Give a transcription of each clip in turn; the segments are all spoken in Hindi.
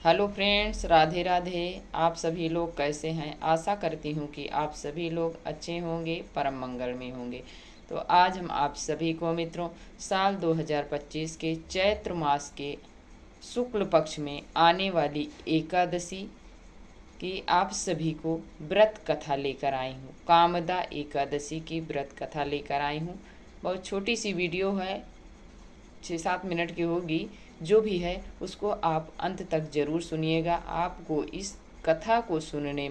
Hello friends, Radhe Radhe. आप सभी लोग कैसे हैं? आशा करती हूँ कि आप सभी लोग अच्छे होंगे, परम मंगल में होंगे। तो आज हम आप सभी को मित्रों साल 2025 के चैत्र मास के शुक्ल पक्ष में आने वाली एकादशी की आप सभी को व्रत कथा लेकर आई हूँ। कामदा एकादशी की व्रत कथा लेकर आई हूँ। बहुत छोटी सी वीडियो है, 6-7 मिनट की होगी। जो भी है उसको आप अंत तक जरूर सुनिएगा। आपको इस कथा को सुनने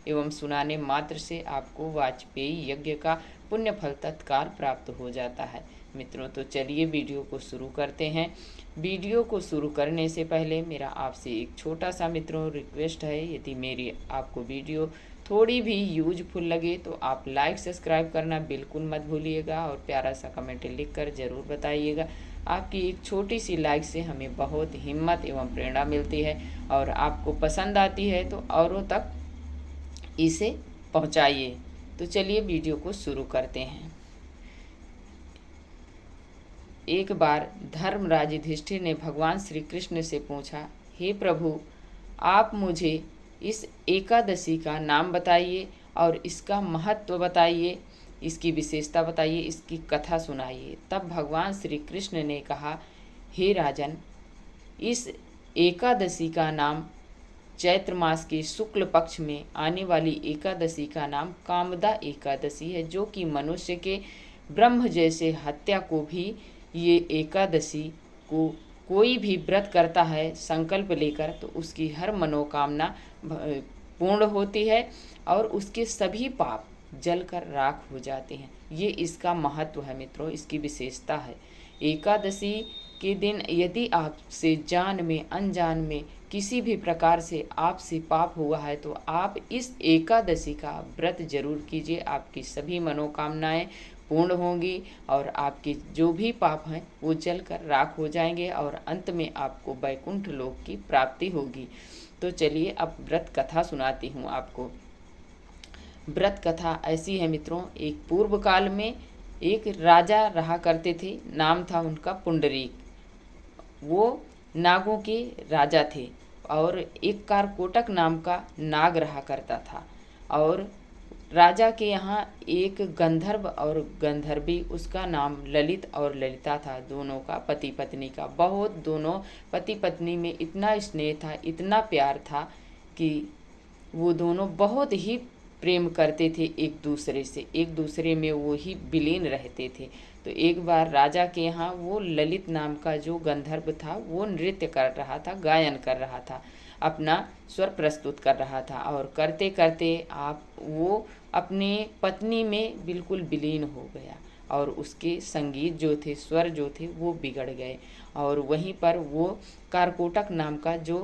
एवं सुनाने मात्र से आपको वाजपेयी यज्ञ का पुण्य फल तत्काल प्राप्त हो जाता है। मित्रों, तो चलिए वीडियो को शुरू करते हैं। वीडियो को शुरू करने से पहले मेरा आपसे एक छोटा सा मित्रों रिक्वेस्ट है, यदि मेरी आपको वीडियो थोड़ी भी यूजफुल लगे तो आप लाइक सब्सक्राइब करना बिल्कुल मत भूलिएगा और प्यारा सा कमेंट लिखकर ज़रूर बताइएगा। आपकी एक छोटी सी लाइक से हमें बहुत हिम्मत एवं प्रेरणा मिलती है और आपको पसंद आती है तो औरों तक इसे पहुंचाइए। तो चलिए वीडियो को शुरू करते हैं। एक बार धर्मराज युधिष्ठिर ने भगवान श्री कृष्ण से पूछा, हे प्रभु, आप मुझे इस एकादशी का नाम बताइए और इसका महत्व बताइए, इसकी विशेषता बताइए, इसकी कथा सुनाइए। तब भगवान श्री कृष्ण ने कहा, हे राजन, इस एकादशी का नाम चैत्र मास के शुक्ल पक्ष में आने वाली एकादशी का नाम कामदा एकादशी है, जो कि मनुष्य के ब्रह्म जैसे हत्या को भी ये एकादशी को कोई भी व्रत करता है संकल्प लेकर तो उसकी हर मनोकामना पूर्ण होती है और उसके सभी पाप जलकर राख हो जाते हैं। ये इसका महत्व है मित्रों, इसकी विशेषता है। एकादशी के दिन यदि आपसे जान में अनजान में किसी भी प्रकार से आपसे पाप हुआ है तो आप इस एकादशी का व्रत जरूर कीजिए। आपकी सभी मनोकामनाएं पूर्ण होंगी और आपके जो भी पाप हैं वो जलकर राख हो जाएंगे और अंत में आपको वैकुंठ लोक की प्राप्ति होगी। तो चलिए अब व्रत कथा सुनाती हूँ आपको। व्रत कथा ऐसी है मित्रों, एक पूर्व काल में एक राजा रहा करते थे, नाम था उनका पुंडरीक। वो नागों के राजा थे और एक कारकोटक नाम का नाग रहा करता था। और राजा के यहाँ एक गंधर्व और गंधर्वी, उसका नाम ललित और ललिता था। दोनों का पति पत्नी का बहुत, दोनों पति पत्नी में इतना स्नेह था, इतना प्यार था कि वो दोनों बहुत ही प्रेम करते थे एक दूसरे से, एक दूसरे में वो ही विलीन रहते थे। तो एक बार राजा के यहाँ वो ललित नाम का जो गंधर्व था वो नृत्य कर रहा था, गायन कर रहा था, अपना स्वर प्रस्तुत कर रहा था और करते करते वो अपने पत्नी में बिल्कुल विलीन हो गया और उसके संगीत जो थे, स्वर जो थे वो बिगड़ गए। और वहीं पर वो कारकोटक नाम का जो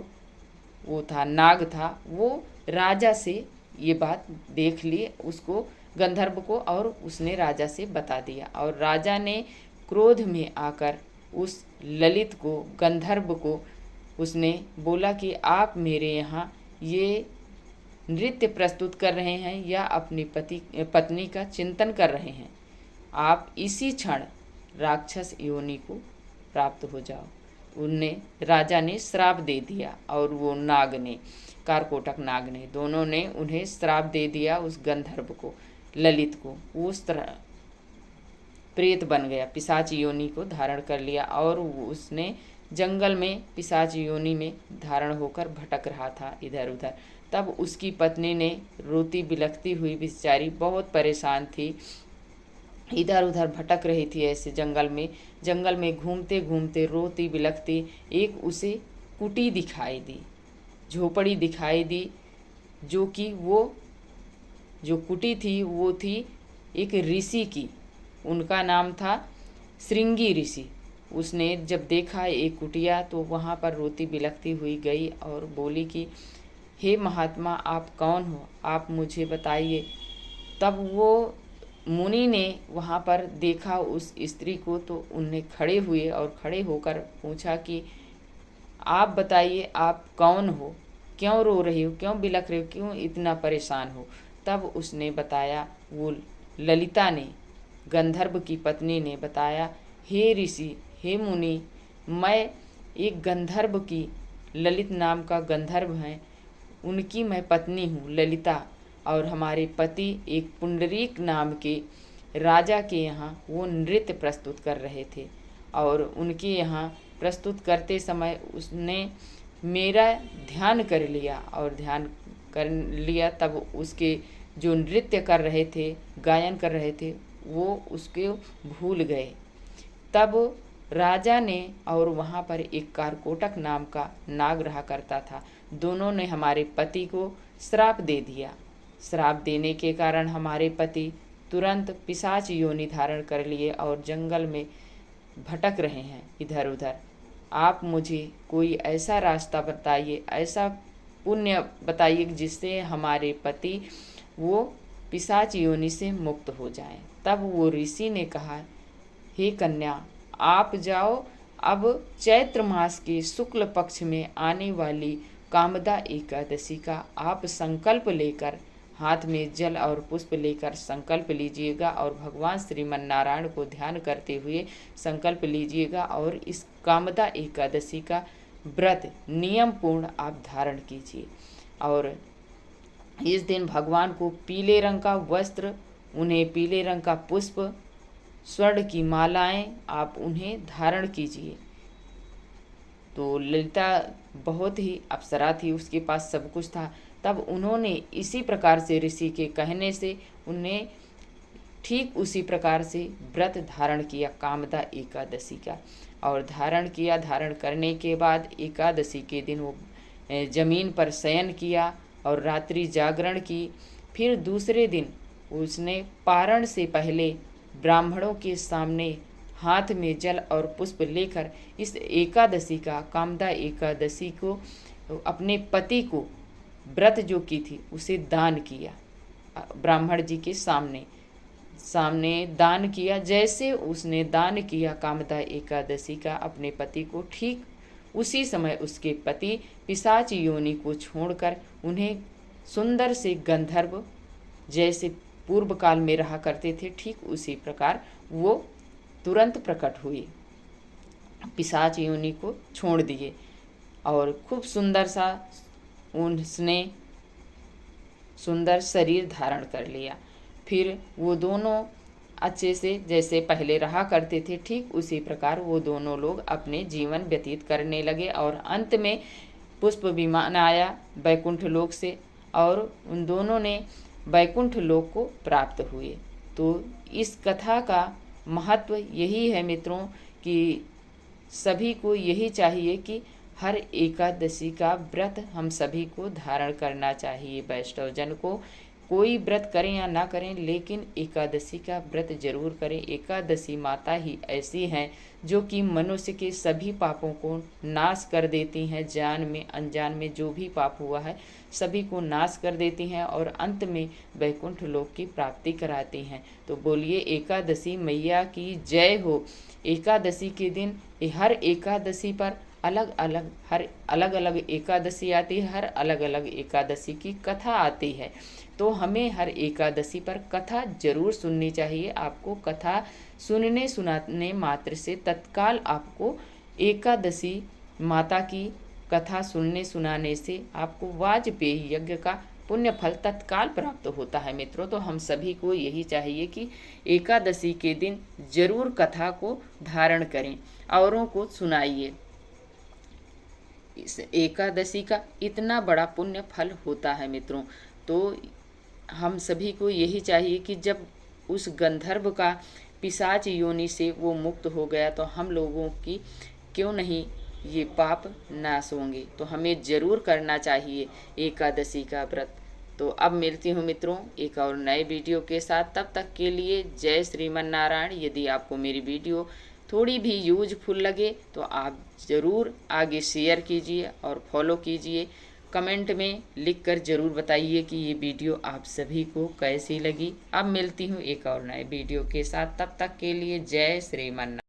वो था, नाग था, वो राजा से ये बात देख ली उसको, गंधर्व को, और उसने राजा से बता दिया। और राजा ने क्रोध में आकर उस ललित को, गंधर्व को, उसने बोला कि आप मेरे यहाँ ये नृत्य प्रस्तुत कर रहे हैं या अपनी पत्नी का चिंतन कर रहे हैं, आप इसी क्षण राक्षस योनि को प्राप्त हो जाओ। उनने, राजा ने श्राप दे दिया और वो नाग ने, कारकोटक नाग ने, दोनों ने उन्हें श्राप दे दिया। उस गंधर्व को, ललित को, वो उस तरह प्रेत बन गया, पिशाच योनि को धारण कर लिया और उसने जंगल में पिशाच योनि में धारण होकर भटक रहा था इधर उधर। तब उसकी पत्नी ने रोती बिलखती हुई, बेचारी बहुत परेशान थी, इधर उधर भटक रही थी ऐसे जंगल में घूमते घूमते रोती बिलखती, एक उसे कुटी दिखाई दी, झोपड़ी दिखाई दी, जो कि वो जो कुटी थी वो थी एक ऋषि की। उनका नाम था श्रृंगी ऋषि। उसने जब देखा एक कुटिया तो वहाँ पर रोती बिलखती हुई गई और बोली कि हे महात्मा, आप कौन हो, आप मुझे बताइए। तब वो मुनि ने वहाँ पर देखा उस स्त्री को तो उन्हें खड़े हुए और खड़े होकर पूछा कि आप बताइए, आप कौन हो, क्यों रो रही हो, क्यों बिलख रही हो, क्यों इतना परेशान हो। तब उसने बताया, वो ललिता ने, गंधर्व की पत्नी ने बताया, हे ऋषि, हे मुनि, मैं एक गंधर्व की ललित नाम का गंधर्व हैं, उनकी मैं पत्नी हूँ ललिता, और हमारे पति एक पुंडरीक नाम के राजा के यहाँ वो नृत्य प्रस्तुत कर रहे थे, और उनके यहाँ प्रस्तुत करते समय उसने मेरा ध्यान कर लिया, और ध्यान कर लिया तब उसके जो नृत्य कर रहे थे, गायन कर रहे थे, वो उसके भूल गए। तब राजा ने, और वहाँ पर एक कारकोटक नाम का नाग रहा करता था, दोनों ने हमारे पति को श्राप दे दिया। श्राप देने के कारण हमारे पति तुरंत पिशाच योनि धारण कर लिए और जंगल में भटक रहे हैं इधर उधर। आप मुझे कोई ऐसा रास्ता बताइए, ऐसा पुण्य बताइए जिससे हमारे पति वो पिशाच योनि से मुक्त हो जाएं। तब वो ऋषि ने कहा, हे कन्या, आप जाओ, अब चैत्र मास के शुक्ल पक्ष में आने वाली कामदा एकादशी का आप संकल्प लेकर, हाथ में जल और पुष्प लेकर संकल्प लीजिएगा, और भगवान श्रीमन नारायण को ध्यान करते हुए संकल्प लीजिएगा, और इस कामदा एकादशी का व्रत नियम पूर्ण आप धारण कीजिए। और इस दिन भगवान को पीले रंग का वस्त्र, उन्हें पीले रंग का पुष्प, स्वर्ण की मालाएं आप उन्हें धारण कीजिए। तो ललिता बहुत ही अप्सरा थी, उसके पास सब कुछ था। तब उन्होंने इसी प्रकार से ऋषि के कहने से उन्हें ठीक उसी प्रकार से व्रत धारण किया कामदा एकादशी का, और धारण किया। धारण करने के बाद एकादशी के दिन वो जमीन पर शयन किया और रात्रि जागरण की। फिर दूसरे दिन उसने पारण से पहले ब्राह्मणों के सामने हाथ में जल और पुष्प लेकर इस एकादशी का, कामदा एकादशी को, अपने पति को व्रत जो की थी उसे दान किया। ब्राह्मण जी के सामने दान किया। जैसे उसने दान किया कामदा एकादशी का अपने पति को, ठीक उसी समय उसके पति पिशाच योनि को छोड़कर उन्हें सुंदर से गंधर्व जैसे पूर्व काल में रहा करते थे, ठीक उसी प्रकार वो तुरंत प्रकट हुए, पिशाच योनि को छोड़ दिए, और खूब सुंदर सा उसने सुंदर शरीर धारण कर लिया। फिर वो दोनों अच्छे से जैसे पहले रहा करते थे, ठीक उसी प्रकार वो दोनों लोग अपने जीवन व्यतीत करने लगे। और अंत में पुष्प विमान आया वैकुंठ लोक से, और उन दोनों ने वैकुंठ लोक को प्राप्त हुए। तो इस कथा का महत्व यही है मित्रों कि सभी को यही चाहिए कि हर एकादशी का व्रत हम सभी को धारण करना चाहिए। वैष्णव जन को कोई व्रत करें या ना करें, लेकिन एकादशी का व्रत जरूर करें। एकादशी माता ही ऐसी हैं जो कि मनुष्य के सभी पापों को नाश कर देती हैं। जान में अनजान में जो भी पाप हुआ है सभी को नाश कर देती हैं, और अंत में वैकुंठ लोक की प्राप्ति कराती हैं। तो बोलिए एकादशी मैया की जय हो। एकादशी के दिन हर एकादशी पर हर अलग अलग एकादशी आती है, हर अलग अलग एकादशी की कथा आती है। तो हमें हर एकादशी पर कथा जरूर सुननी चाहिए। आपको कथा सुनने सुनाने मात्र से तत्काल आपको एकादशी माता की कथा सुनने सुनाने से आपको वाजपेयी यज्ञ का पुण्य फल तत्काल प्राप्त होता है मित्रों। तो हम सभी को यही चाहिए कि एकादशी के दिन जरूर कथा को धारण करें, औरों को सुनाइए। इस एकादशी का इतना बड़ा पुण्य फल होता है मित्रों। तो हम सभी को यही चाहिए कि जब उस गंधर्व का पिशाच योनि से वो मुक्त हो गया, तो हम लोगों की क्यों नहीं ये पाप नाश होंगे। तो हमें जरूर करना चाहिए एकादशी का व्रत। तो अब मिलती हूँ मित्रों एक और नए वीडियो के साथ। तब तक के लिए जय श्रीमन नारायण। यदि आपको मेरी वीडियो थोड़ी भी यूजफुल लगे तो आप ज़रूर आगे शेयर कीजिए और फॉलो कीजिए। कमेंट में लिखकर ज़रूर बताइए कि ये वीडियो आप सभी को कैसी लगी। अब मिलती हूँ एक और नए वीडियो के साथ। तब तक के लिए जय श्रीमन।